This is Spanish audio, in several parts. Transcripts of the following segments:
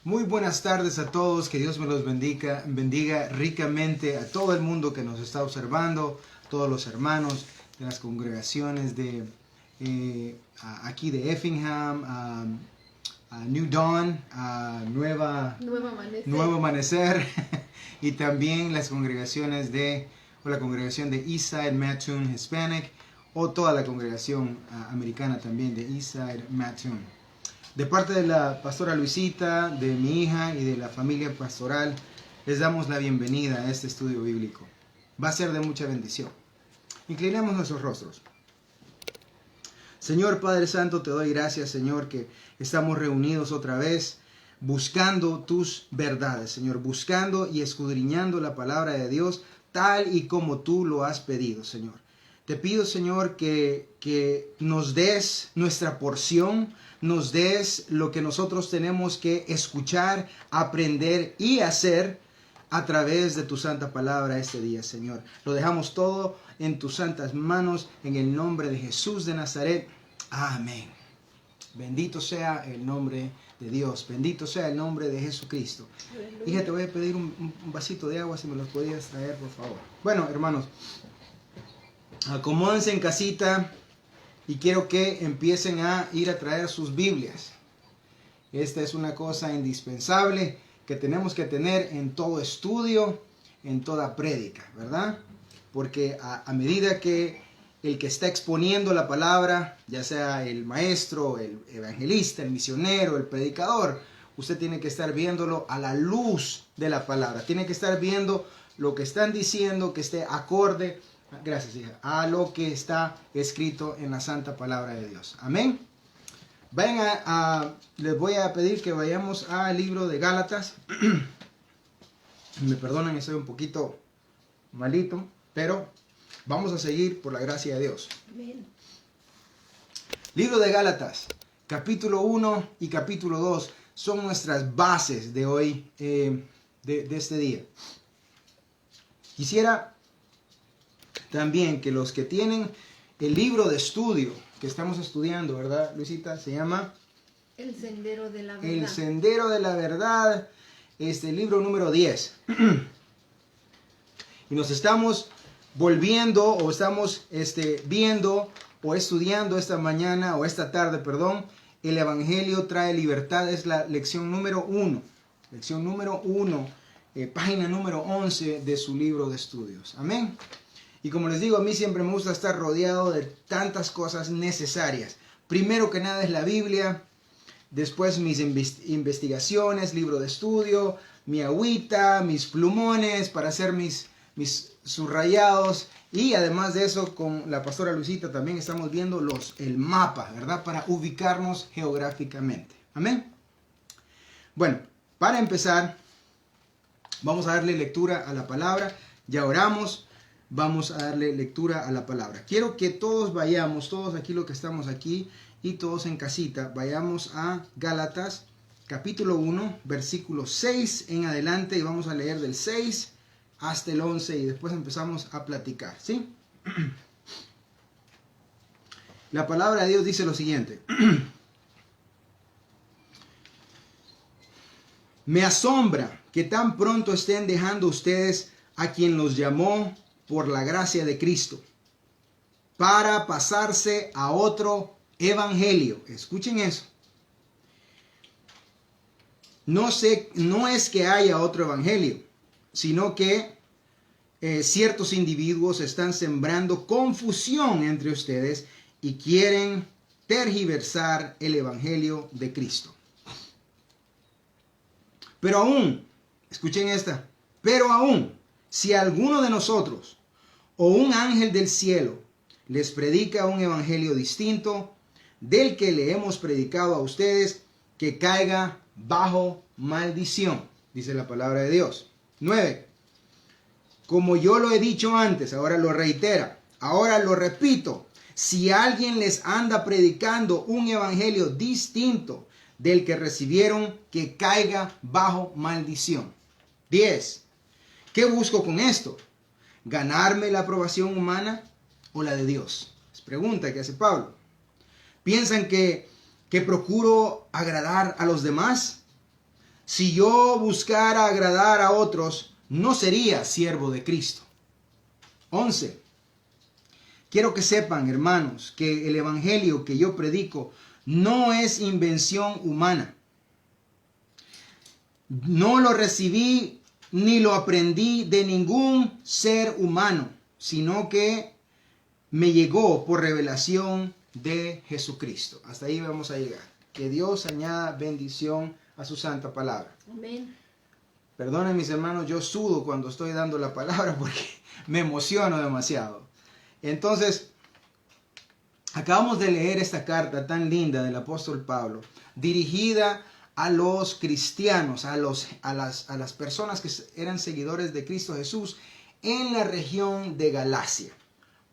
Muy buenas tardes a todos, que Dios me los bendiga ricamente a todo el mundo que nos está observando, todos los hermanos de las congregaciones de aquí de Effingham, a New Dawn, a Nuevo Amanecer y también las congregaciones la congregación de Eastside Mattoon Hispanic o toda la congregación americana también de Eastside Mattoon. De parte de la pastora Luisita, de mi hija y de la familia pastoral, les damos la bienvenida a este estudio bíblico. Va a ser de mucha bendición. Inclinemos nuestros rostros. Señor Padre Santo, te doy gracias, Señor, que estamos reunidos otra vez buscando tus verdades, Señor, buscando y escudriñando la palabra de Dios tal y como tú lo has pedido, Señor. Te pido, Señor, que nos des nuestra porción, nos des lo que nosotros tenemos que escuchar, aprender y hacer a través de tu santa palabra este día, Señor. Lo dejamos todo en tus santas manos, en el nombre de Jesús de Nazaret. Amén. Bendito sea el nombre de Dios, bendito sea el nombre de Jesucristo. Hija, te voy a pedir un vasito de agua, si me los podías traer, por favor. Bueno, hermanos, acomódense en casita y quiero que empiecen a ir a traer sus Biblias. Esta es una cosa indispensable que tenemos que tener en todo estudio, en toda prédica, ¿verdad? Porque a medida que el que está exponiendo la palabra, ya sea el maestro, el evangelista, el misionero, el predicador, usted tiene que estar viéndolo a la luz de la palabra. Tiene que estar viendo lo que están diciendo, que esté acorde, gracias hija, a lo que está escrito en la santa palabra de Dios. Amén. Vayan les voy a pedir que vayamos al libro de Gálatas. Me perdonan, estoy un poquito malito, pero vamos a seguir por la gracia de Dios. Amén. Libro de Gálatas, capítulo 1 y capítulo 2 son nuestras bases de hoy, de este día. Quisiera también que los que tienen el libro de estudio que estamos estudiando, ¿verdad, Luisita? Se llama El Sendero de la Verdad. El Sendero de la Verdad, libro número 10. Y nos estamos volviendo o estamos viendo o estudiando esta mañana o esta tarde, perdón, el Evangelio trae libertad. Es la lección número 1. Lección número 1, página número 11 de su libro de estudios. Amén. Y como les digo, a mí siempre me gusta estar rodeado de tantas cosas necesarias. Primero que nada es la Biblia, después mis investigaciones, libro de estudio, mi agüita, mis plumones para hacer mis subrayados. Y además de eso, con la pastora Luisita también estamos viendo el mapa, ¿verdad? Para ubicarnos geográficamente. Amén. Bueno, para empezar, vamos a darle lectura a la palabra. Ya oramos. Vamos a darle lectura a la palabra. Quiero que todos vayamos, todos aquí los que estamos aquí y todos en casita, vayamos a Gálatas capítulo 1, versículo 6 en adelante y vamos a leer del 6 hasta el 11 y después empezamos a platicar, ¿sí? La palabra de Dios dice lo siguiente. Me asombra que tan pronto estén dejando ustedes a quien los llamó por la gracia de Cristo, para pasarse a otro evangelio. Escuchen eso. No es que haya otro evangelio, sino que ciertos individuos están sembrando confusión entre ustedes y quieren tergiversar el evangelio de Cristo. Pero aún, escuchen esta, pero aún, si alguno de nosotros o un ángel del cielo les predica un evangelio distinto del que le hemos predicado a ustedes, que caiga bajo maldición, dice la palabra de Dios. 9. Como yo lo he dicho antes, ahora lo reitera, ahora lo repito, si alguien les anda predicando un evangelio distinto del que recibieron, que caiga bajo maldición. 10. ¿Qué busco con esto? ¿Ganarme la aprobación humana o la de Dios? Es pregunta que hace Pablo. ¿Piensan que procuro agradar a los demás? Si yo buscara agradar a otros, no sería siervo de Cristo. 11. Quiero que sepan, hermanos, que el evangelio que yo predico no es invención humana. No lo recibí ni lo aprendí de ningún ser humano, sino que me llegó por revelación de Jesucristo. Hasta ahí vamos a llegar. Que Dios añada bendición a su santa palabra. Amén. Perdonen mis hermanos, yo sudo cuando estoy dando la palabra porque me emociono demasiado. Entonces, acabamos de leer esta carta tan linda del apóstol Pablo, dirigida a los cristianos, a las personas que eran seguidores de Cristo Jesús en la región de Galacia.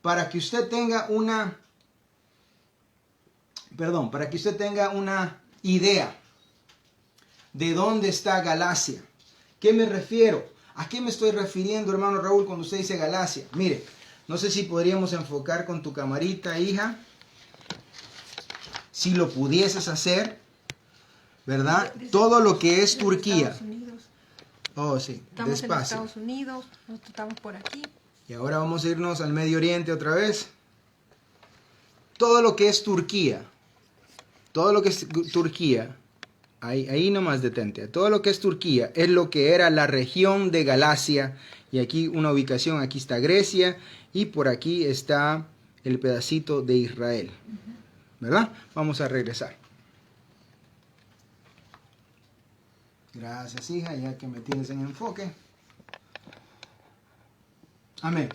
Para que usted tenga una idea de dónde está Galacia. ¿Qué me refiero? ¿A qué me estoy refiriendo, hermano Raúl, cuando usted dice Galacia? Mire, no sé si podríamos enfocar con tu camarita, hija. Si lo pudieses hacer, ¿verdad? Todo lo que es Turquía. Oh, sí, Estamos despacio. en Estados Unidos, nosotros estamos por aquí. Y ahora vamos a irnos al Medio Oriente otra vez. Todo lo que es Turquía. Todo lo que es Turquía. Ahí nomás detente. Todo lo que es Turquía es lo que era la región de Galacia. Y aquí una ubicación, aquí está Grecia. Y por aquí está el pedacito de Israel. ¿Verdad? Vamos a regresar. Gracias, hija, ya que me tienes en enfoque. Amén.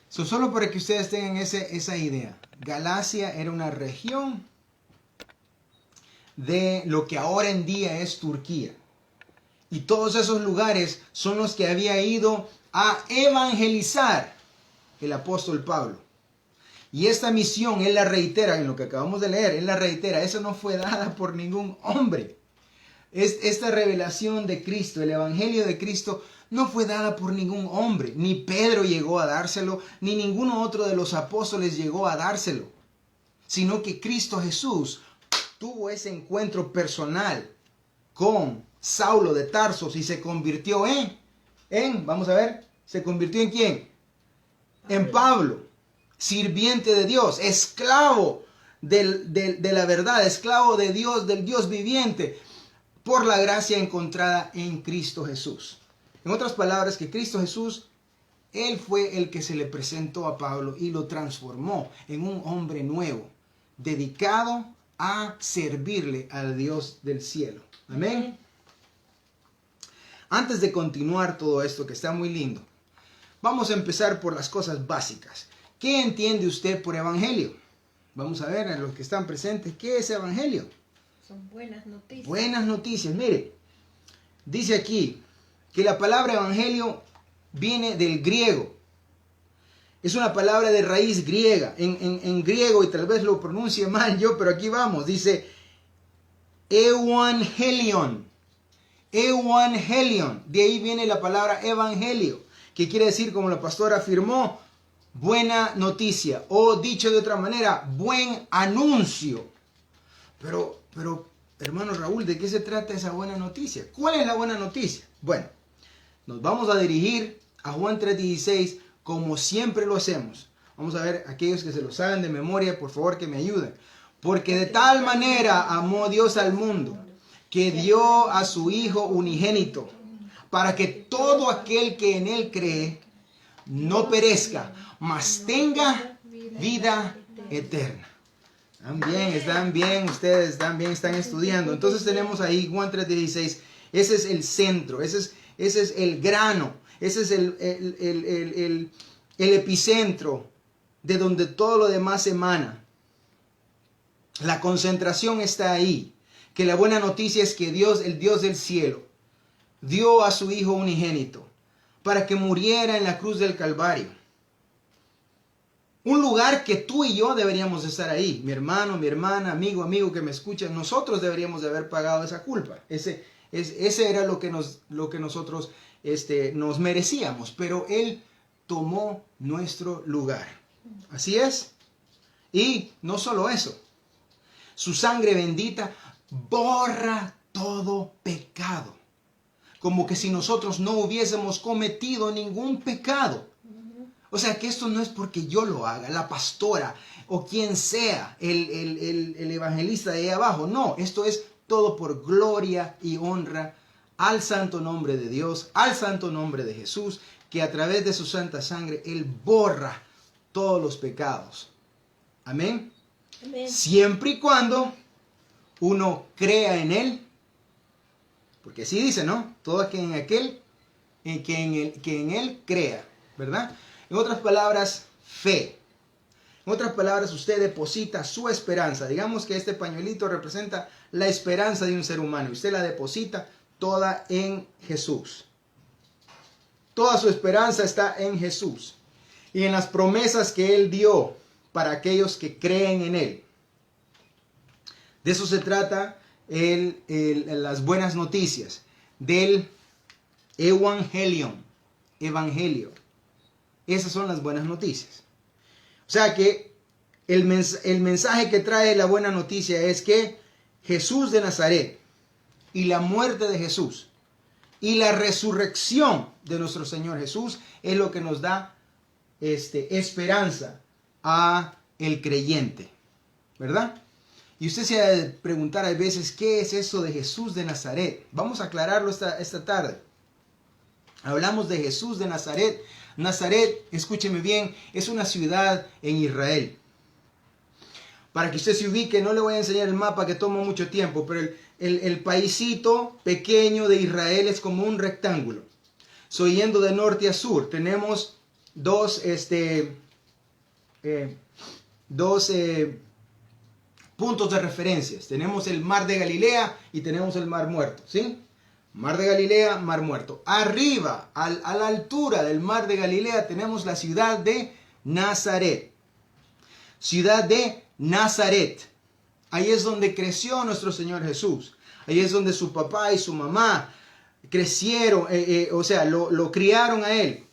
Solo para que ustedes tengan esa idea. Galacia era una región de lo que ahora en día es Turquía. Y todos esos lugares son los que había ido a evangelizar el apóstol Pablo. Y esta misión, él la reitera, en lo que acabamos de leer, él la reitera, eso no fue dada por ningún hombre. Esta revelación de Cristo, el evangelio de Cristo, no fue dada por ningún hombre. Ni Pedro llegó a dárselo, ni ninguno otro de los apóstoles llegó a dárselo. Sino que Cristo Jesús tuvo ese encuentro personal con Saulo de Tarsos y se convirtió vamos a ver, ¿se convirtió en quién? En Pablo, sirviente de Dios, esclavo de la verdad, esclavo de Dios, del Dios viviente, por la gracia encontrada en Cristo Jesús. En otras palabras, que Cristo Jesús, Él fue el que se le presentó a Pablo y lo transformó en un hombre nuevo, dedicado a servirle al Dios del cielo. Amén. Antes de continuar todo esto que está muy lindo, vamos a empezar por las cosas básicas. ¿Qué entiende usted por evangelio? Vamos a ver a los que están presentes, ¿qué es evangelio? Son buenas noticias. Buenas noticias. Mire, dice aquí que la palabra evangelio viene del griego. Es una palabra de raíz griega. En griego, y tal vez lo pronuncie mal yo, pero aquí vamos. Dice evangelion. Evangelion. De ahí viene la palabra evangelio, que quiere decir, como la pastora afirmó, buena noticia. O dicho de otra manera, buen anuncio. Pero, hermano Raúl, ¿de qué se trata esa buena noticia? ¿Cuál es la buena noticia? Bueno, nos vamos a dirigir a Juan 3:16 como siempre lo hacemos. Vamos a ver, aquellos que se lo saben de memoria, por favor que me ayuden. Porque de tal manera amó Dios al mundo, que dio a su Hijo unigénito, para que todo aquel que en Él cree no perezca, mas tenga vida eterna. Están bien, ustedes están bien, están estudiando. Entonces tenemos ahí Juan 3:16. Ese es el centro, ese es el grano, ese es el epicentro de donde todo lo demás emana. La concentración está ahí. Que la buena noticia es que Dios, el Dios del cielo, dio a su Hijo unigénito para que muriera en la cruz del Calvario. Un lugar que tú y yo deberíamos estar ahí. Mi hermano, mi hermana, amigo que me escucha, nosotros deberíamos de haber pagado esa culpa. Ese era lo que nosotros nos merecíamos, pero Él tomó nuestro lugar. Así es. Y no solo eso, su sangre bendita borra todo pecado. Como que si nosotros no hubiésemos cometido ningún pecado. O sea que esto no es porque yo lo haga, la pastora o quien sea, el evangelista de ahí abajo. No, esto es todo por gloria y honra al santo nombre de Dios, al santo nombre de Jesús, que a través de su santa sangre Él borra todos los pecados. Amén. Amén. Siempre y cuando uno crea en Él. Porque así dice, ¿no? Todo aquel que en Él crea, ¿verdad? En otras palabras, fe. En otras palabras, usted deposita su esperanza. Digamos que este pañuelito representa la esperanza de un ser humano. Y usted la deposita toda en Jesús. Toda su esperanza está en Jesús. Y en las promesas que Él dio para aquellos que creen en Él. De eso se trata las buenas noticias del evangelio. Esas son las buenas noticias. O sea que el mensaje que trae la buena noticia es que Jesús de Nazaret y la muerte de Jesús y la resurrección de nuestro Señor Jesús es lo que nos da esperanza a el creyente, ¿verdad? Y usted se ha de preguntar a veces, ¿qué es eso de Jesús de Nazaret? Vamos a aclararlo esta tarde. Hablamos de Jesús de Nazaret. Nazaret, escúcheme bien, es una ciudad en Israel. Para que usted se ubique, no le voy a enseñar el mapa que toma mucho tiempo, pero el paisito pequeño de Israel es como un rectángulo. Yendo de norte a sur, tenemos dos puntos de referencias. Tenemos el mar de Galilea y tenemos el mar muerto, ¿sí? Mar de Galilea, mar muerto. Arriba, a la altura del mar de Galilea, tenemos la ciudad de Nazaret. Ciudad de Nazaret. Ahí es donde creció nuestro Señor Jesús. Ahí es donde su papá y su mamá crecieron, lo criaron a Él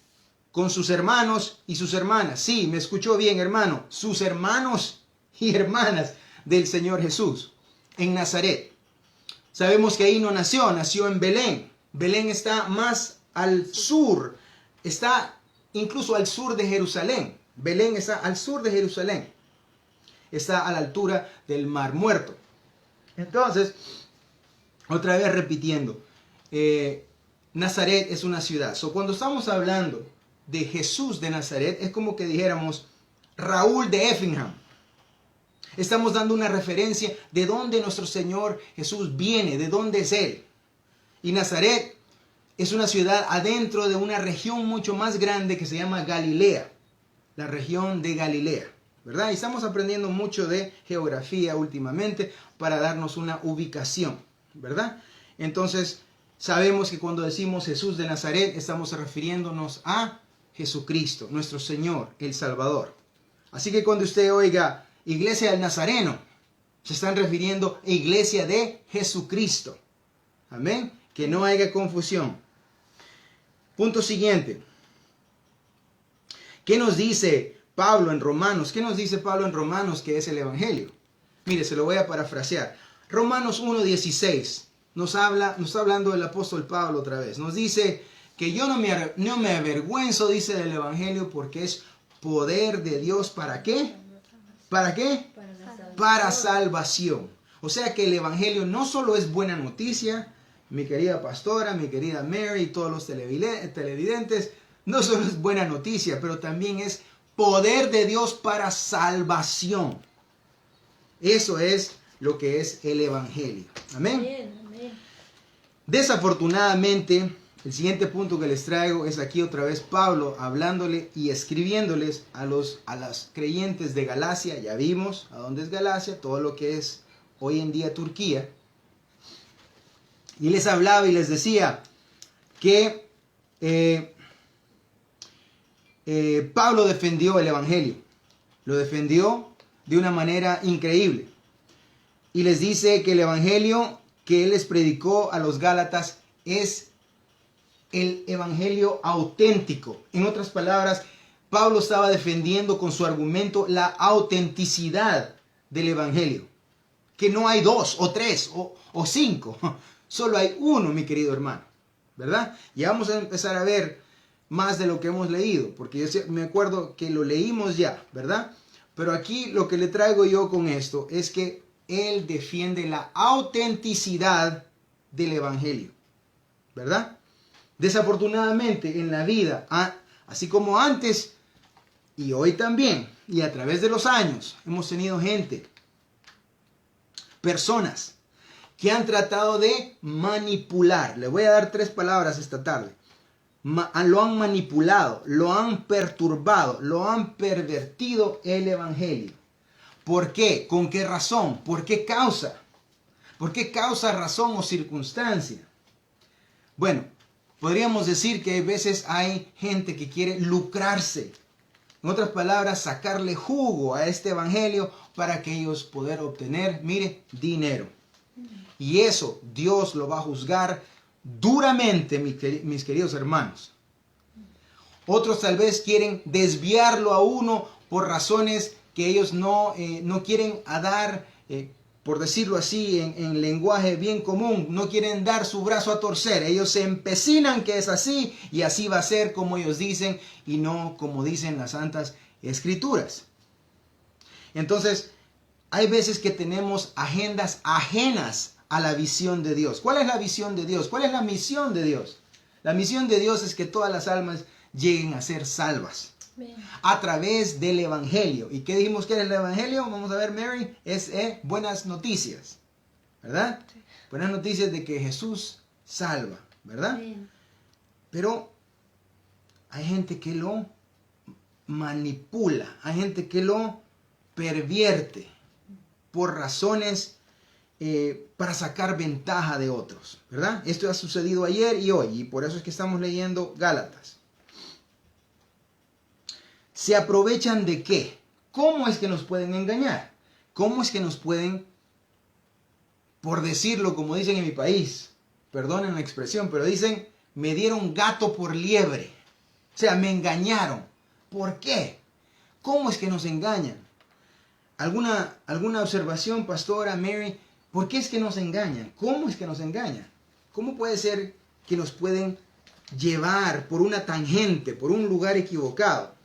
con sus hermanos y sus hermanas. Sí, me escuchó bien, hermano. Sus hermanos y hermanas del Señor Jesús en Nazaret. Sabemos que ahí no nació en Belén. Belén está más al sur, está incluso al sur de Jerusalén. Belén está al sur de Jerusalén, está a la altura del Mar Muerto. Entonces, otra vez repitiendo, Nazaret es una ciudad. Cuando estamos hablando de Jesús de Nazaret, es como que dijéramos Raúl de Effingham. Estamos dando una referencia de dónde nuestro Señor Jesús viene, de dónde es Él. Y Nazaret es una ciudad adentro de una región mucho más grande que se llama Galilea, la región de Galilea, ¿verdad? Y estamos aprendiendo mucho de geografía últimamente para darnos una ubicación, ¿verdad? Entonces, sabemos que cuando decimos Jesús de Nazaret, estamos refiriéndonos a Jesucristo, nuestro Señor, el Salvador. Así que cuando usted oiga Iglesia del Nazareno, se están refiriendo a Iglesia de Jesucristo. Amén. Que no haya confusión. Punto siguiente. ¿Qué nos dice Pablo en Romanos? ¿Qué nos dice Pablo en Romanos que es el Evangelio? Mire, se lo voy a parafrasear. Romanos 1:16 nos está hablando el apóstol Pablo otra vez. Nos dice que yo no me avergüenzo, dice, del Evangelio, porque es poder de Dios. ¿Para qué? ¿Para qué? Para salvación. O sea que el Evangelio no solo es buena noticia, mi querida pastora, mi querida Mary y todos los televidentes, no solo es buena noticia, pero también es poder de Dios para salvación. Eso es lo que es el Evangelio. Amén. Amén, amén. Desafortunadamente, el siguiente punto que les traigo es aquí otra vez Pablo hablándole y escribiéndoles a las creyentes de Galacia. Ya vimos a dónde es Galacia, todo lo que es hoy en día Turquía. Y les hablaba y les decía que Pablo defendió el Evangelio. Lo defendió de una manera increíble. Y les dice que el Evangelio que él les predicó a los Gálatas es el Evangelio auténtico. En otras palabras, Pablo estaba defendiendo con su argumento la autenticidad del Evangelio. que no hay dos o tres o cinco. Solo hay uno, mi querido hermano, ¿verdad? Y vamos a empezar a ver más de lo que hemos leído, porque yo me acuerdo que lo leímos ya, ¿verdad? Pero aquí lo que le traigo yo con esto es que él defiende la autenticidad del evangelio, ¿verdad? Desafortunadamente en la vida, así como antes y hoy también, y a través de los años, hemos tenido personas que han tratado de manipular. Le voy a dar 3 palabras esta tarde. Lo han manipulado, lo han perturbado, lo han pervertido el evangelio. ¿Por qué? ¿Con qué razón? ¿Por qué causa? ¿Por qué causa, razón o circunstancia? Bueno, podríamos decir que a veces hay gente que quiere lucrarse. En otras palabras, sacarle jugo a este evangelio para que ellos puedan obtener, mire, dinero. Y eso Dios lo va a juzgar duramente, mis queridos hermanos. Otros tal vez quieren desviarlo a uno por razones que ellos no quieren dar, por decirlo así, en lenguaje bien común, no quieren dar su brazo a torcer. Ellos se empecinan que es así y así va a ser como ellos dicen y no como dicen las santas escrituras. Entonces, hay veces que tenemos agendas ajenas a la visión de Dios. ¿Cuál es la visión de Dios? ¿Cuál es la misión de Dios? La misión de Dios es que todas las almas lleguen a ser salvas. Bien. A través del evangelio. ¿Y qué dijimos que era el evangelio? Vamos a ver, Mary. Es buenas noticias, ¿verdad? Sí. Buenas noticias de que Jesús salva, ¿verdad? Bien. Pero hay gente que lo manipula, hay gente que lo pervierte por razones para sacar ventaja de otros, ¿verdad? Esto ha sucedido ayer y hoy, y por eso es que estamos leyendo Gálatas. ¿Se aprovechan de qué? ¿Cómo es que nos pueden engañar? ¿Cómo es que nos pueden, por decirlo como dicen en mi país, perdonen la expresión, pero dicen, me dieron gato por liebre? O sea, me engañaron. ¿Por qué? ¿Cómo es que nos engañan? ¿Alguna observación, pastora Mary? ¿Por qué es que nos engañan? ¿Cómo es que nos engañan? ¿Cómo puede ser que nos pueden llevar por una tangente, por un lugar equivocado?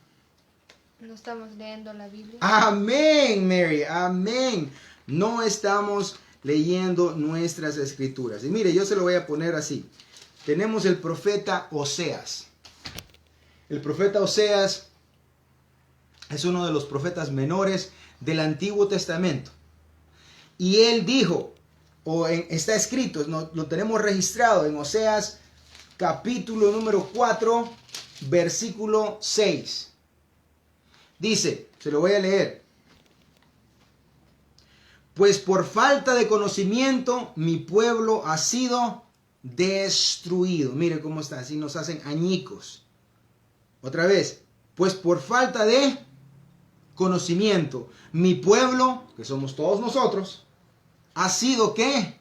No estamos leyendo la Biblia. Amén, Mary, amén. No estamos leyendo nuestras escrituras. Y mire, yo se lo voy a poner así. Tenemos el profeta Oseas. El profeta Oseas es uno de los profetas menores del Antiguo Testamento. Y él dijo, está escrito, lo tenemos registrado en Oseas capítulo número 4, versículo 6. Dice, se lo voy a leer. Pues por falta de conocimiento mi pueblo ha sido destruido. Mire cómo está, así nos hacen añicos. Otra vez, pues por falta de conocimiento mi pueblo, que somos todos nosotros, ha sido ¿qué?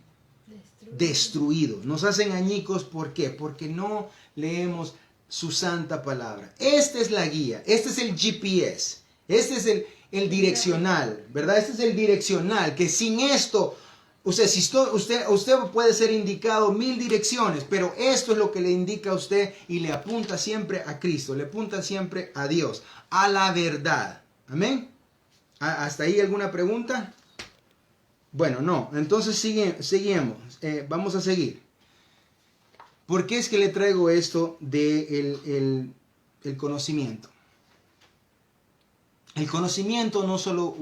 Destruido. Nos hacen añicos, ¿por qué? Porque no leemos su santa palabra. Esta es la guía, este es el GPS, este es el direccional, ¿verdad? Este es el direccional, que sin esto, usted puede ser indicado 1000 direcciones, pero esto es lo que le indica a usted y le apunta siempre a Cristo, le apunta siempre a Dios, a la verdad. Amén. ¿Hasta ahí alguna pregunta? Bueno, no. Entonces seguimos. Vamos a seguir. ¿Por qué es que le traigo esto de el conocimiento? El conocimiento no solo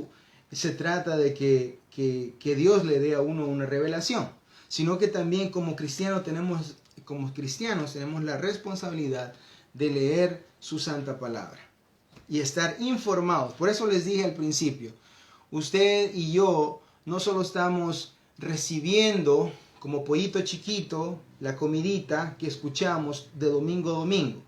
se trata de que Dios le dé a uno una revelación, sino que también como cristianos tenemos la responsabilidad de leer su santa palabra y estar informados. Por eso les dije al principio, usted y yo no solo estamos recibiendo como pollito chiquito la comidita que escuchamos de domingo a domingo,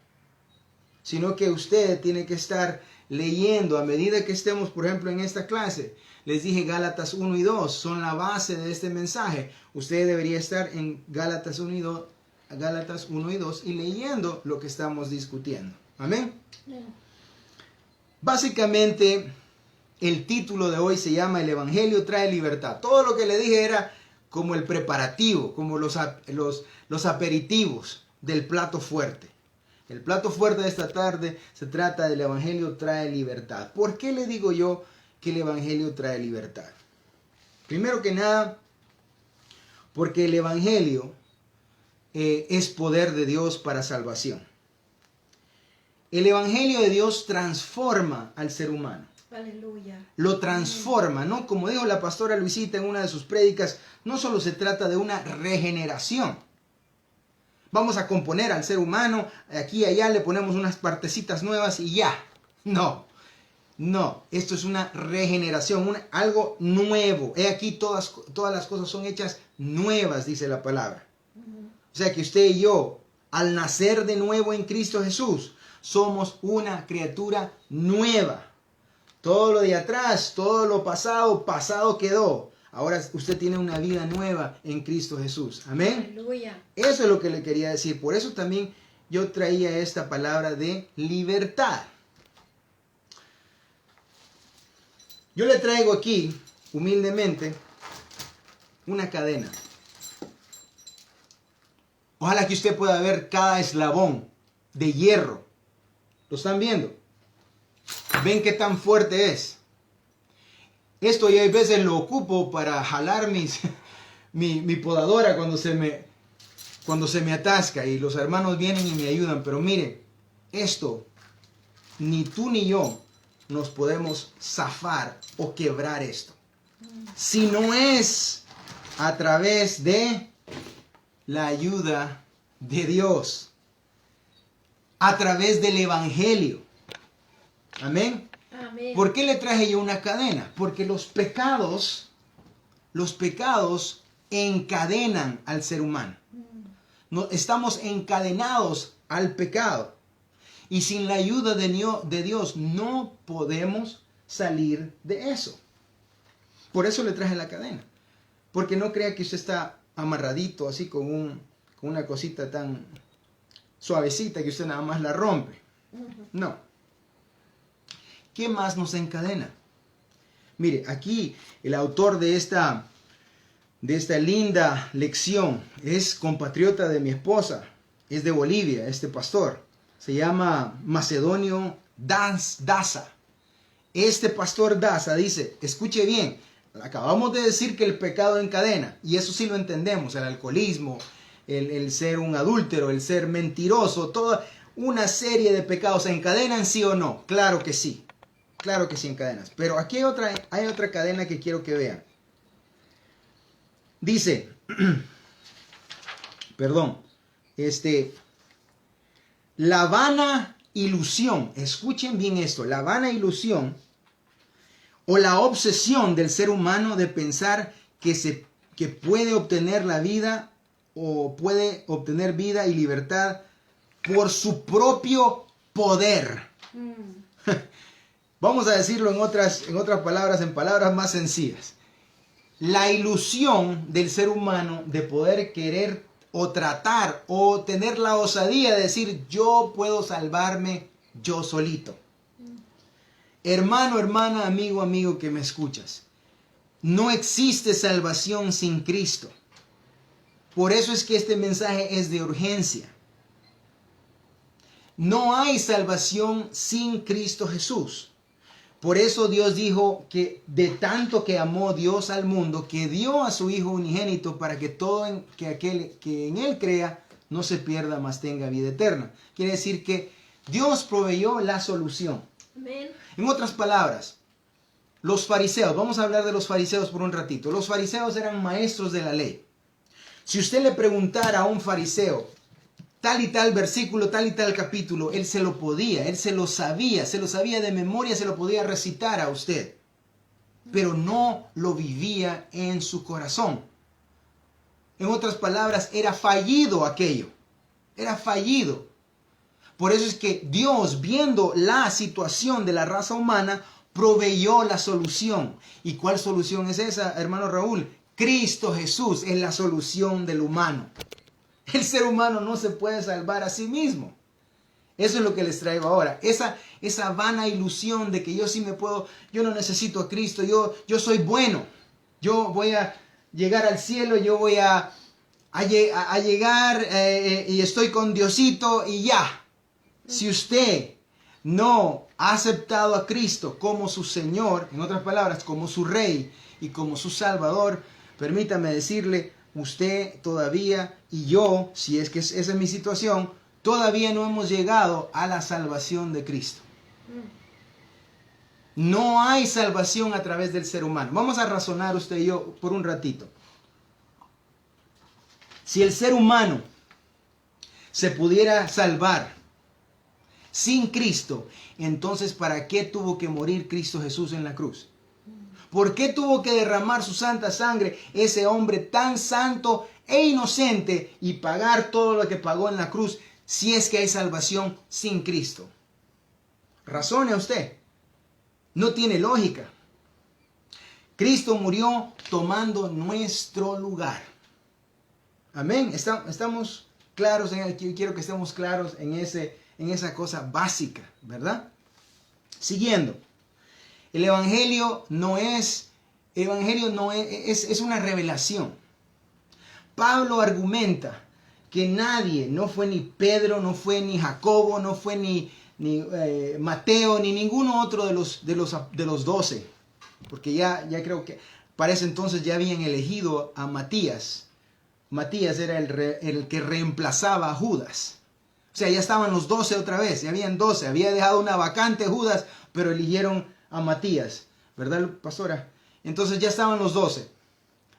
sino que usted tiene que estar leyendo a medida que estemos, por ejemplo, en esta clase. Les dije Gálatas 1 y 2 son la base de este mensaje. Usted debería estar en Gálatas 1 y 2 y leyendo lo que estamos discutiendo. Amén. Básicamente, el título de hoy se llama El Evangelio trae libertad. Todo lo que le dije era como el preparativo, como los aperitivos del plato fuerte. El plato fuerte de esta tarde se trata del Evangelio trae libertad. ¿Por qué le digo yo que el Evangelio trae libertad? Primero que nada, porque el Evangelio es poder de Dios para salvación. El Evangelio de Dios transforma al ser humano. Aleluya. Lo transforma, ¿no? Como dijo la pastora Luisita en una de sus prédicas, no solo se trata de una regeneración. Vamos a componer al ser humano, aquí y allá le ponemos unas partecitas nuevas y ya. No, esto es una regeneración, algo nuevo. He aquí todas las cosas son hechas nuevas, dice la palabra. O sea que usted y yo, al nacer de nuevo en Cristo Jesús, somos una criatura nueva. Todo lo de atrás, todo lo pasado quedó. Ahora usted tiene una vida nueva en Cristo Jesús. Amén. Aleluya. Eso es lo que le quería decir. Por eso también yo traía esta palabra de libertad. Yo le traigo aquí, humildemente, una cadena. Ojalá que usted pueda ver cada eslabón de hierro. ¿Lo están viendo? ¿Ven qué tan fuerte es? Esto yo a veces lo ocupo para jalar mi podadora cuando se me atasca y los hermanos vienen y me ayudan. Pero mire, esto, ni tú ni yo nos podemos zafar o quebrar esto. Si no es a través de la ayuda de Dios, a través del Evangelio. Amén. Amén. ¿Por qué le traje yo una cadena? Porque los pecados encadenan al ser humano. No, estamos encadenados al pecado. Y sin la ayuda de Dios no podemos salir de eso. Por eso le traje la cadena. Porque no crea que usted está amarradito así con una cosita tan suavecita que usted nada más la rompe. No. ¿Qué más nos encadena? Mire, aquí el autor de esta linda lección es compatriota de mi esposa, es de Bolivia, este pastor. Se llama Macedonio Daza. Este pastor Daza dice, escuche bien, acabamos de decir que el pecado encadena, y eso sí lo entendemos, el alcoholismo, el ser un adúltero, el ser mentiroso, toda una serie de pecados, ¿se encadenan sí o no? Claro que sí. Claro que sí encadenas. Pero aquí hay otra cadena que quiero que vean. Dice, la vana ilusión, escuchen bien esto, la vana ilusión o la obsesión del ser humano de pensar que puede obtener la vida o puede obtener vida y libertad por su propio poder. Vamos a decirlo en otras palabras, en palabras más sencillas. La ilusión del ser humano de poder querer o tratar o tener la osadía de decir yo puedo salvarme yo solito. Hermano, hermana, amigo que me escuchas. No existe salvación sin Cristo. Por eso es que este mensaje es de urgencia. No hay salvación sin Cristo Jesús. Por eso Dios dijo que de tanto que amó Dios al mundo, que dio a su Hijo unigénito para que aquel que en Él crea no se pierda, mas tenga vida eterna. Quiere decir que Dios proveyó la solución. Amén. En otras palabras, los fariseos, vamos a hablar de los fariseos por un ratito. Los fariseos eran maestros de la ley. Si usted le preguntara a un fariseo, tal y tal versículo, tal y tal capítulo, él se lo sabía de memoria, se lo podía recitar a usted. Pero no lo vivía en su corazón. En otras palabras, era fallido aquello. Era fallido. Por eso es que Dios, viendo la situación de la raza humana, proveyó la solución. ¿Y cuál solución es esa, hermano Raúl? Cristo Jesús es la solución del humano. El ser humano no se puede salvar a sí mismo. Eso es lo que les traigo ahora. Esa vana ilusión de que yo sí me puedo, yo no necesito a Cristo, yo soy bueno. Yo voy a llegar al cielo, yo voy a llegar y estoy con Diosito y ya. Si usted no ha aceptado a Cristo como su Señor, en otras palabras, como su Rey y como su Salvador, permítame decirle, usted todavía y yo, si es que esa es mi situación, todavía no hemos llegado a la salvación de Cristo. No hay salvación a través del ser humano. Vamos a razonar usted y yo por un ratito. Si el ser humano se pudiera salvar sin Cristo, entonces ¿para qué tuvo que morir Cristo Jesús en la cruz? ¿Por qué tuvo que derramar su santa sangre ese hombre tan santo e inocente y pagar todo lo que pagó en la cruz si es que hay salvación sin Cristo? Razone usted. No tiene lógica. Cristo murió tomando nuestro lugar. Amén. Estamos claros, quiero que estemos claros en esa cosa básica, ¿verdad? Siguiendo. El Evangelio es una revelación. Pablo argumenta que nadie, no fue ni Pedro, no fue ni Jacobo, no fue ni Mateo, ni ninguno otro de los 12, porque ya creo que para ese entonces ya habían elegido a Matías. Matías era el que reemplazaba a Judas. O sea, ya estaban los 12 otra vez, ya habían 12, había dejado una vacante Judas, pero eligieron a Matías, ¿verdad, pastora? Entonces ya estaban los 12.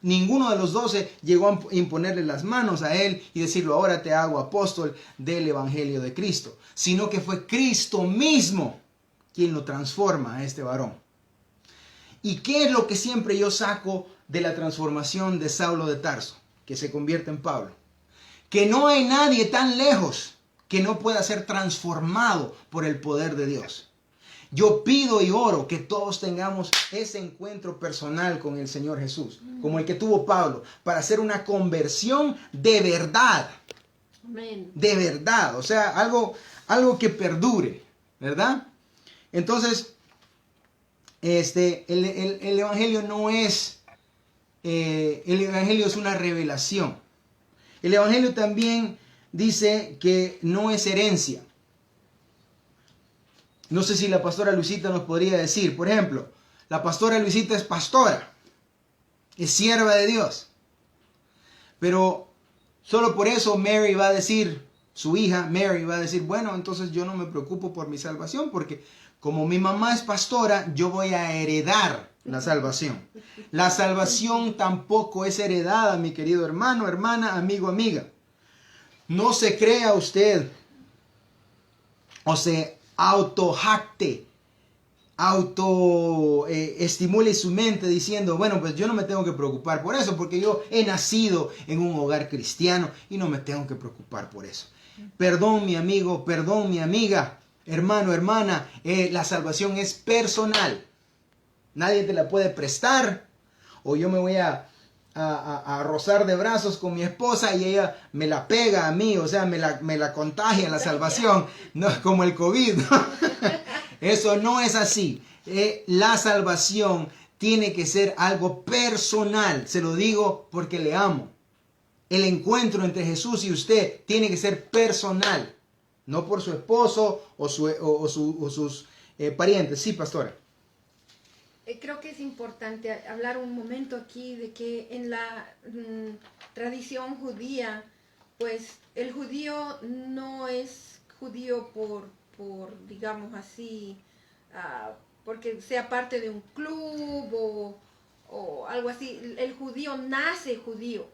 Ninguno de los 12 llegó a imponerle las manos a él y decirlo, ahora te hago apóstol del Evangelio de Cristo, sino que fue Cristo mismo quien lo transforma a este varón. ¿Y qué es lo que siempre yo saco de la transformación de Saulo de Tarso, que se convierte en Pablo? Que no hay nadie tan lejos que no pueda ser transformado por el poder de Dios. Yo pido y oro que todos tengamos ese encuentro personal con el Señor Jesús, como el que tuvo Pablo, para hacer una conversión de verdad. Amén. De verdad, o sea, algo que perdure, ¿verdad? Entonces, el Evangelio no es, el Evangelio es una revelación. El Evangelio también dice que no es herencia. No sé si la pastora Luisita nos podría decir, por ejemplo, la pastora Luisita es pastora, es sierva de Dios, pero solo por eso Mary va a decir, su hija Mary va a decir, bueno, entonces yo no me preocupo por mi salvación, porque como mi mamá es pastora, yo voy a heredar la salvación. La salvación tampoco es heredada, mi querido hermano, hermana, amigo, amiga. No se crea usted o se autojacte, estimule su mente diciendo, bueno, pues yo no me tengo que preocupar por eso, porque yo he nacido en un hogar cristiano y no me tengo que preocupar por eso. Perdón, mi amigo, perdón, mi amiga, hermano, hermana, la salvación es personal. Nadie te la puede prestar, o yo me voy a rozar de brazos con mi esposa y ella me la pega a mí, o sea, me la contagia la salvación, no como el COVID, ¿no? Eso no es así. La salvación tiene que ser algo personal, se lo digo porque le amo. El encuentro entre Jesús y usted tiene que ser personal, no por su esposo o sus parientes. Sí, pastora. Creo que es importante hablar un momento aquí de que en la tradición judía, pues el judío no es judío por digamos así, porque sea parte de un club o algo así. El judío nace judío.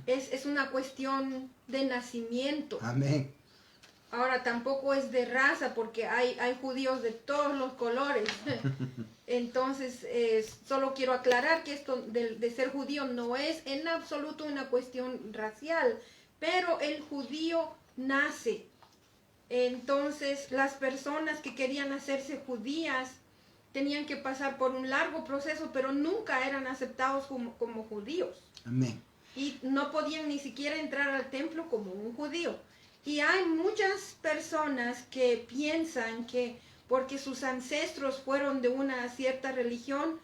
Es una cuestión de nacimiento. Amén. Ahora tampoco es de raza, porque hay judíos de todos los colores. Entonces, solo quiero aclarar que esto de ser judío no es en absoluto una cuestión racial, pero el judío nace. Entonces, las personas que querían hacerse judías tenían que pasar por un largo proceso, pero nunca eran aceptados como judíos. Amén. Y no podían ni siquiera entrar al templo como un judío. Y hay muchas personas que piensan que porque sus ancestros fueron de una cierta religión,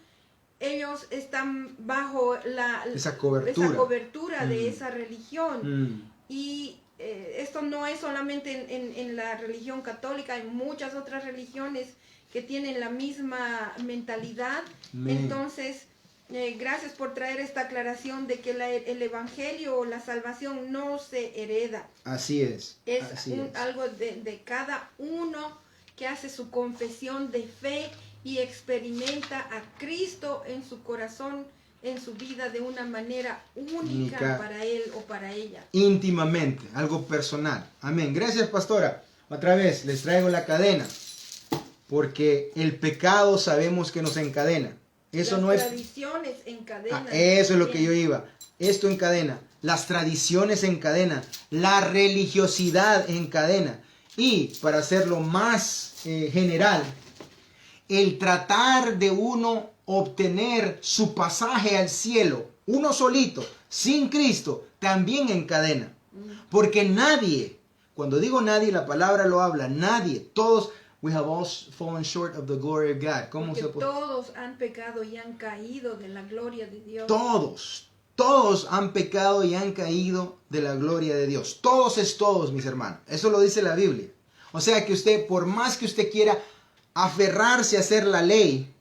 ellos están bajo esa cobertura de esa religión. Mm. Y esto no es solamente en la religión católica, hay muchas otras religiones que tienen la misma mentalidad. Amén. Entonces, gracias por traer esta aclaración de que el evangelio o la salvación no se hereda. Así es. Es Así es. algo de cada uno que hace su confesión de fe y experimenta a Cristo en su corazón, en su vida de una manera única para él o para ella. Íntimamente, algo personal. Amén. Gracias, pastora. Otra vez les traigo la cadena, porque el pecado sabemos que nos encadena. Eso Las no es... tradiciones encadenan. Eso es lo que yo iba. Esto encadena. Las tradiciones encadenan. La religiosidad encadena. Y para hacerlo más general, el tratar de uno obtener su pasaje al cielo, uno solito, sin Cristo, también encadena. Porque nadie, cuando digo nadie, la palabra lo habla, nadie, todos, we have all fallen short of the glory of God. ¿Cómo Porque se puede? todos han pecado y han caído de la gloria de Dios. Todos han pecado y han caído de la gloria de Dios. Todos es todos, mis hermanos. Eso lo dice la Biblia. O sea que usted, por más que usted quiera aferrarse a hacer la ley,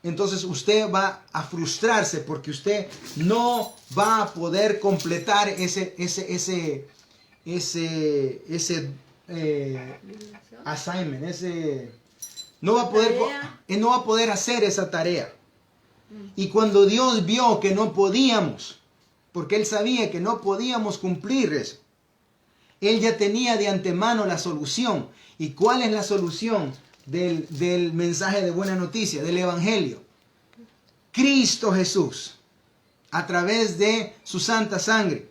entonces usted va a frustrarse porque usted no va a poder completar ese assignment, no va a poder hacer esa tarea. Y cuando Dios vio que no podíamos, porque Él sabía que no podíamos cumplir eso, Él ya tenía de antemano la solución. ¿Y cuál es la solución del mensaje de buena noticia, del evangelio? Cristo Jesús, a través de su santa sangre.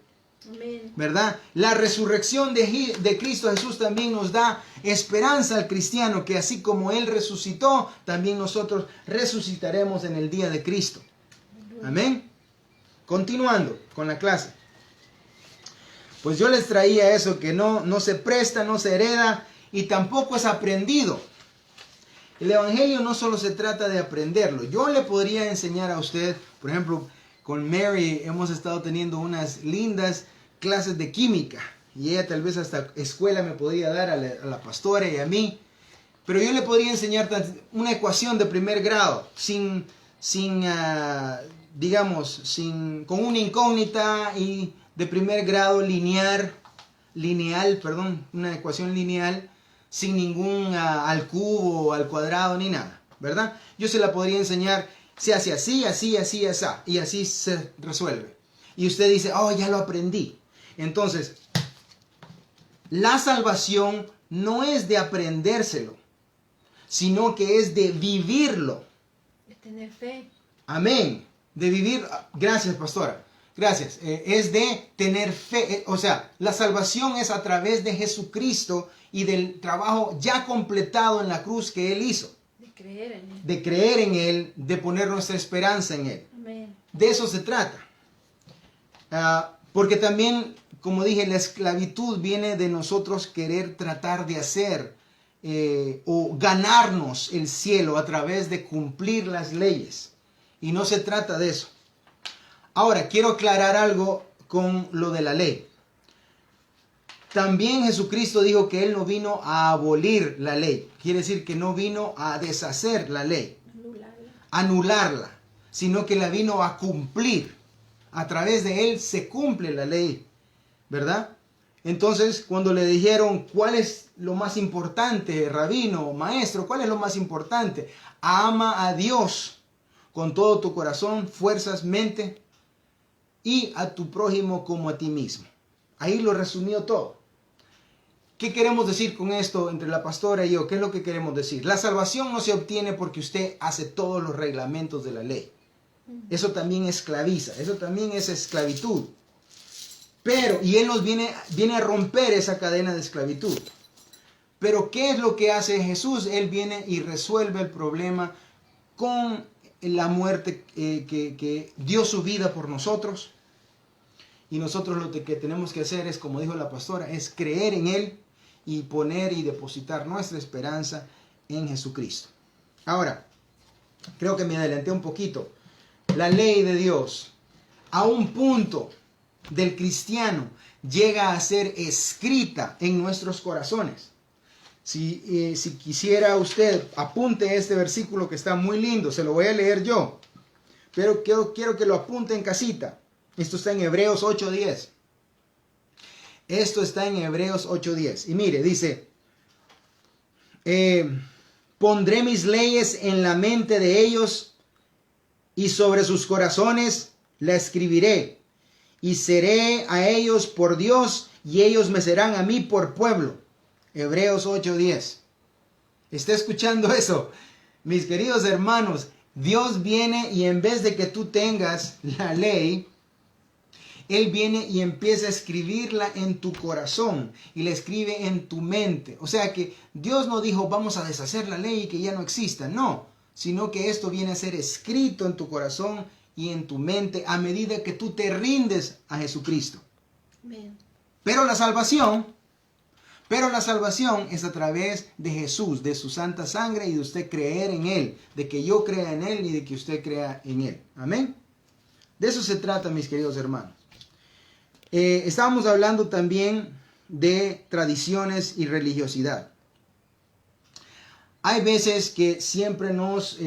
Amén. ¿Verdad? La resurrección de Cristo Jesús también nos da esperanza al cristiano, que así como Él resucitó, también nosotros resucitaremos en el día de Cristo. Amén. Continuando con la clase. Pues yo les traía eso, que no se presta, no se hereda y tampoco es aprendido. El evangelio no solo se trata de aprenderlo. Yo le podría enseñar a usted, por ejemplo, con Mary hemos estado teniendo unas lindas clases de química y ella tal vez hasta escuela me podría dar a la pastora y a mí, pero yo le podría enseñar una ecuación de primer grado con una incógnita y de primer grado lineal, una ecuación lineal sin ningún al cubo, al cuadrado ni nada, ¿verdad? Yo se la podría enseñar, se hace así, así, así, así, y así se resuelve. Y usted dice, oh, ya lo aprendí. Entonces, la salvación no es de aprendérselo, sino que es de vivirlo. De tener fe. Amén. De vivir. Gracias, pastora. Gracias. Es de tener fe. O sea, la salvación es a través de Jesucristo y del trabajo ya completado en la cruz que Él hizo. De creer en Él. De creer en Él, de poner nuestra esperanza en Él. Amén. De eso se trata. Porque también, como dije, la esclavitud viene de nosotros querer tratar de hacer o ganarnos el cielo a través de cumplir las leyes. Y no se trata de eso. Ahora, quiero aclarar algo con lo de la ley. También Jesucristo dijo que Él no vino a abolir la ley. Quiere decir que no vino a deshacer la ley, anularla, sino que la vino a cumplir. A través de Él se cumple la ley, ¿verdad? Entonces, cuando le dijeron, ¿cuál es lo más importante, rabino, maestro? ¿Cuál es lo más importante? Ama a Dios con todo tu corazón, fuerzas, mente, y a tu prójimo como a ti mismo. Ahí lo resumió todo. ¿Qué queremos decir con esto entre la pastora y yo? ¿Qué es lo que queremos decir? La salvación no se obtiene porque usted hace todos los reglamentos de la ley. Eso también esclaviza, eso también es esclavitud. Pero, y Él nos viene a romper esa cadena de esclavitud. Pero, ¿qué es lo que hace Jesús? Él viene y resuelve el problema con la muerte que dio su vida por nosotros. y nosotros lo que tenemos que hacer es, como dijo la pastora, es creer en Él y poner y depositar nuestra esperanza en Jesucristo. Ahora, creo que me adelanté un poquito. La ley de Dios, a un punto del cristiano, llega a ser escrita en nuestros corazones. Si quisiera usted, apunte este versículo que está muy lindo, se lo voy a leer yo, pero quiero que lo apunte en casita. Esto está en Hebreos 8:10. Esto está en Hebreos 8:10. Y mire, dice, pondré mis leyes en la mente de ellos y sobre sus corazones la escribiré. Y seré a ellos por Dios y ellos me serán a mí por pueblo. Hebreos 8:10. ¿Está escuchando eso? Mis queridos hermanos, Dios viene y en vez de que tú tengas la ley, Él viene y empieza a escribirla en tu corazón y la escribe en tu mente. O sea que Dios no dijo vamos a deshacer la ley y que ya no exista. No, sino que esto viene a ser escrito en tu corazón y en tu mente a medida que tú te rindes a Jesucristo. Amén. Pero la salvación es a través de Jesús, de su santa sangre y de usted creer en Él, de que yo crea en Él y de que usted crea en Él. Amén. De eso se trata, mis queridos hermanos. Estábamos hablando también de tradiciones y religiosidad. Hay veces que siempre nos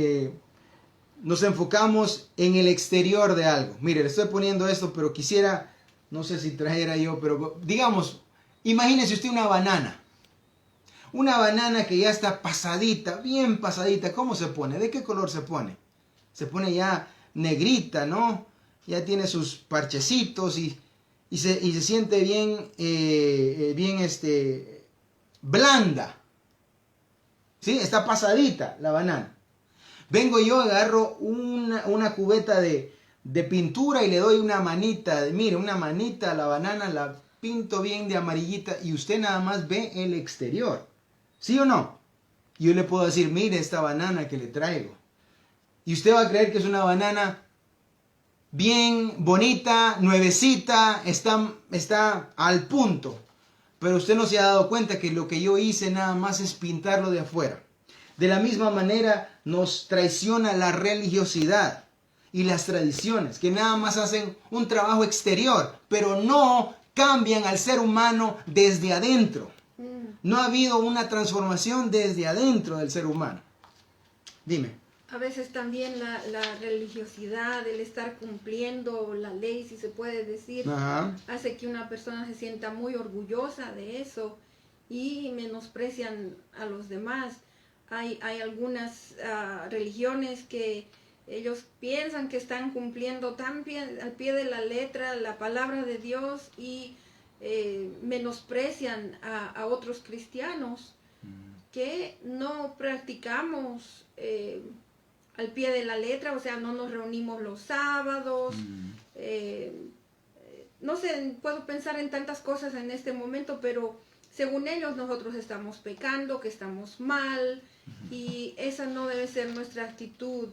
enfocamos en el exterior de algo. Mire, le estoy poniendo esto, pero quisiera, no sé si trajera yo, pero digamos, imagínese usted una banana. Una banana que ya está pasadita, bien pasadita. ¿Cómo se pone? ¿De qué color se pone? Se pone ya negrita, ¿no? Ya tiene sus parchecitos y se siente bien, blanda. ¿Sí? Está pasadita la banana. Vengo yo, agarro una cubeta de pintura y le doy una manita. Mire, una manita a la banana, la pinto bien de amarillita y usted nada más ve el exterior. ¿Sí o no? Yo le puedo decir, mire esta banana que le traigo. Y usted va a creer que es una banana bien bonita, nuevecita, está al punto. Pero usted no se ha dado cuenta que lo que yo hice nada más es pintarlo de afuera. De la misma manera nos traiciona la religiosidad y las tradiciones, que nada más hacen un trabajo exterior, pero no cambian al ser humano desde adentro. No ha habido una transformación desde adentro del ser humano. Dime. A veces también la religiosidad, el estar cumpliendo la ley, si se puede decir, Ajá. hace que una persona se sienta muy orgullosa de eso y menosprecian a los demás. Hay algunas religiones que ellos piensan que están cumpliendo tan bien, al pie de la letra la palabra de Dios y menosprecian a otros cristianos que no practicamos al pie de la letra, o sea, no nos reunimos los sábados. No sé, puedo pensar en tantas cosas en este momento, pero según ellos nosotros estamos pecando, que estamos mal, y esa no debe ser nuestra actitud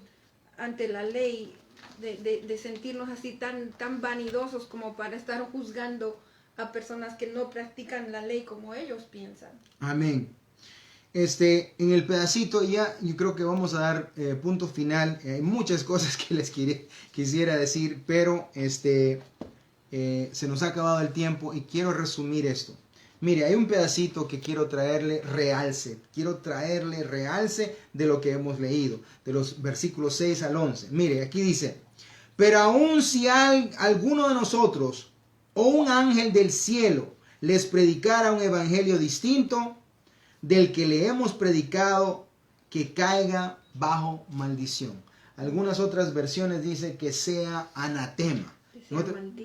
ante la ley, de sentirnos así tan vanidosos como para estar juzgando a personas que no practican la ley como ellos piensan. Amén. En el pedacito ya yo creo que vamos a dar punto final. Hay muchas cosas que les quisiera decir, pero se nos ha acabado el tiempo y quiero resumir esto. Mire, hay un pedacito que quiero traerle realce. Quiero traerle realce de lo que hemos leído, de los versículos 6 al 11. Mire, aquí dice, pero aun si alguno de nosotros o un ángel del cielo les predicara un evangelio distinto del que le hemos predicado, que caiga bajo maldición. Algunas otras versiones dicen que sea anatema,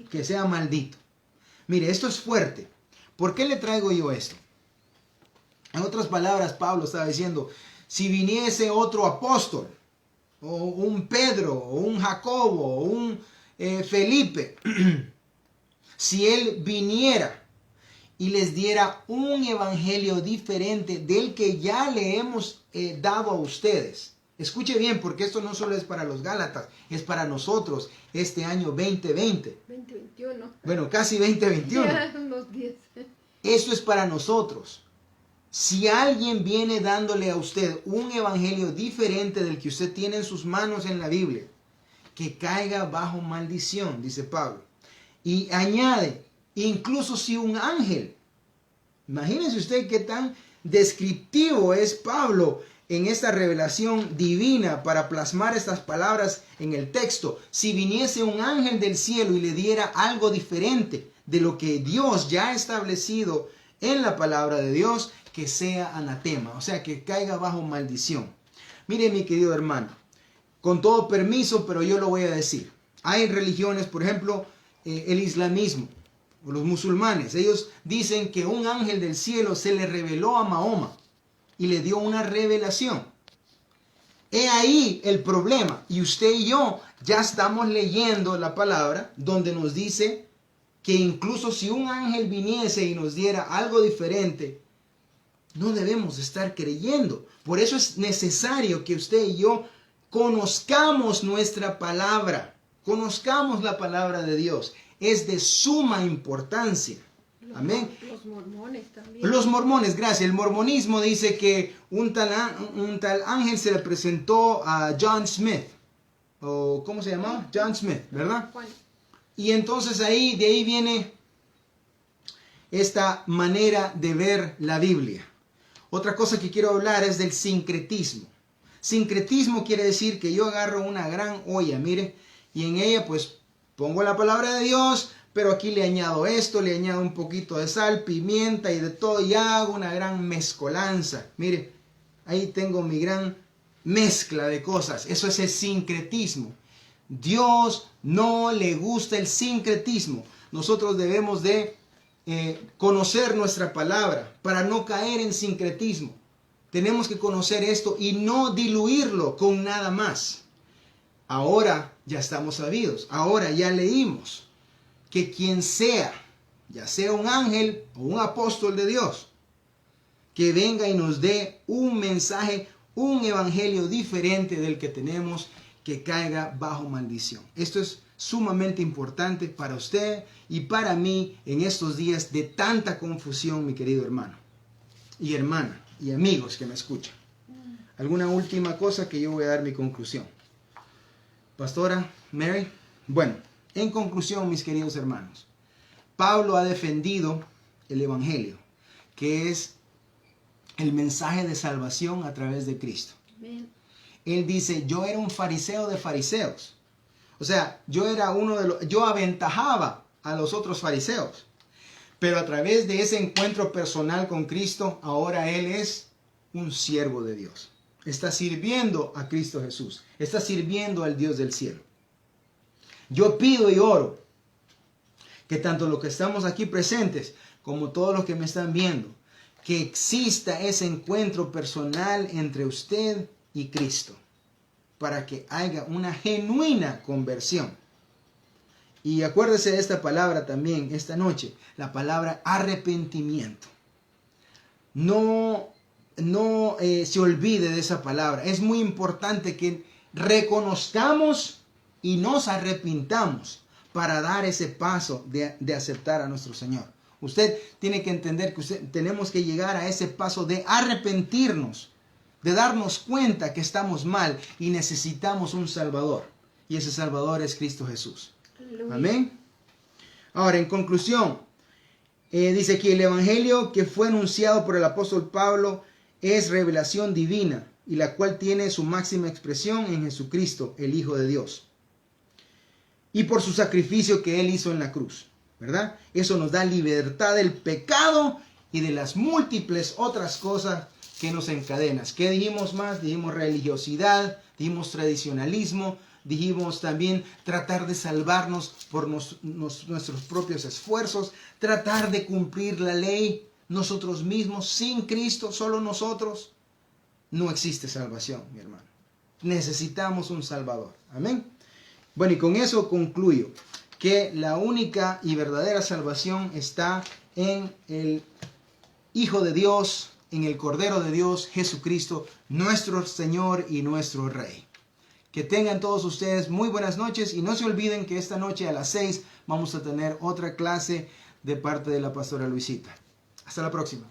que sea maldito. Mire, esto es fuerte. ¿Por qué le traigo yo esto? En otras palabras, Pablo estaba diciendo, si viniese otro apóstol, o un Pedro, o un Jacobo, o un Felipe, si él viniera y les diera un evangelio diferente del que ya le hemos dado a ustedes. Escuche bien, porque esto no solo es para los Gálatas, es para nosotros este año 2020. 2021. Bueno, casi 2021. Ya, unos 10. Esto es para nosotros. Si alguien viene dándole a usted un evangelio diferente del que usted tiene en sus manos en la Biblia, que caiga bajo maldición, dice Pablo. Y añade, incluso si un ángel, imagínense usted qué tan descriptivo es Pablo en esta revelación divina para plasmar estas palabras en el texto. Si viniese un ángel del cielo y le diera algo diferente de lo que Dios ya ha establecido en la palabra de Dios, que sea anatema, o sea, que caiga bajo maldición. Mire, mi querido hermano, con todo permiso, pero yo lo voy a decir. Hay religiones, por ejemplo, el islamismo, o los musulmanes. Ellos dicen que un ángel del cielo se le reveló a Mahoma y le dio una revelación. He ahí el problema. Y usted y yo ya estamos leyendo la palabra donde nos dice que incluso si un ángel viniese y nos diera algo diferente, no debemos estar creyendo. Por eso es necesario que usted y yo conozcamos nuestra palabra, conozcamos la palabra de Dios. Es de suma importancia. Amén. Los mormones también. Los mormones, gracias. El mormonismo dice que un tal ángel se le presentó a John Smith. ¿O cómo se llamaba? John Smith, ¿verdad? Juan. Y entonces de ahí viene esta manera de ver la Biblia. Otra cosa que quiero hablar es del sincretismo. Sincretismo quiere decir que yo agarro una gran olla, mire, y en ella pues pongo la palabra de Dios, pero aquí le añado esto, le añado un poquito de sal, pimienta y de todo, y hago una gran mezcolanza. Mire, ahí tengo mi gran mezcla de cosas. Eso es el sincretismo. Dios no le gusta el sincretismo. Nosotros debemos de conocer nuestra palabra para no caer en sincretismo. Tenemos que conocer esto y no diluirlo con nada más. Ahora ya estamos sabidos, ahora ya leímos que quien sea, ya sea un ángel o un apóstol de Dios, que venga y nos dé un mensaje, un evangelio diferente del que tenemos, que caiga bajo maldición. Esto es sumamente importante para usted y para mí en estos días de tanta confusión, mi querido hermano y hermana y amigos que me escuchan. ¿Alguna última cosa que yo voy a dar mi conclusión? Pastora Mary. Bueno, en conclusión, mis queridos hermanos, Pablo ha defendido el evangelio, que es el mensaje de salvación a través de Cristo. Amén. Él dice, yo era un fariseo de fariseos. O sea, yo aventajaba a los otros fariseos. Pero a través de ese encuentro personal con Cristo, ahora él es un siervo de Dios. Está sirviendo a Cristo Jesús. Está sirviendo al Dios del cielo. Yo pido y oro que tanto los que estamos aquí presentes como todos los que me están viendo, que exista ese encuentro personal entre usted y Cristo, para que haya una genuina conversión. Y acuérdese de esta palabra también esta noche, la palabra arrepentimiento. No se olvide de esa palabra. Es muy importante que reconozcamos y nos arrepintamos para dar ese paso de aceptar a nuestro Señor. Usted tiene que entender que tenemos que llegar a ese paso de arrepentirnos, de darnos cuenta que estamos mal y necesitamos un Salvador. Y ese Salvador es Cristo Jesús. Aleluya. Amén. Ahora, en conclusión, dice aquí, el evangelio que fue anunciado por el apóstol Pablo es revelación divina, y la cual tiene su máxima expresión en Jesucristo, el Hijo de Dios, y por su sacrificio que Él hizo en la cruz, ¿verdad? Eso nos da libertad del pecado y de las múltiples otras cosas que nos encadenan. ¿Qué dijimos más? Dijimos religiosidad, dijimos tradicionalismo, dijimos también tratar de salvarnos por nuestros propios esfuerzos, tratar de cumplir la ley nosotros mismos, sin Cristo, solo nosotros. No existe salvación, mi hermano. Necesitamos un Salvador. Amén. Bueno, y con eso concluyo que la única y verdadera salvación está en el Hijo de Dios, en el Cordero de Dios, Jesucristo, nuestro Señor y nuestro Rey. Que tengan todos ustedes muy buenas noches y no se olviden que esta noche a las 6 vamos a tener otra clase de parte de la pastora Luisita. Hasta la próxima.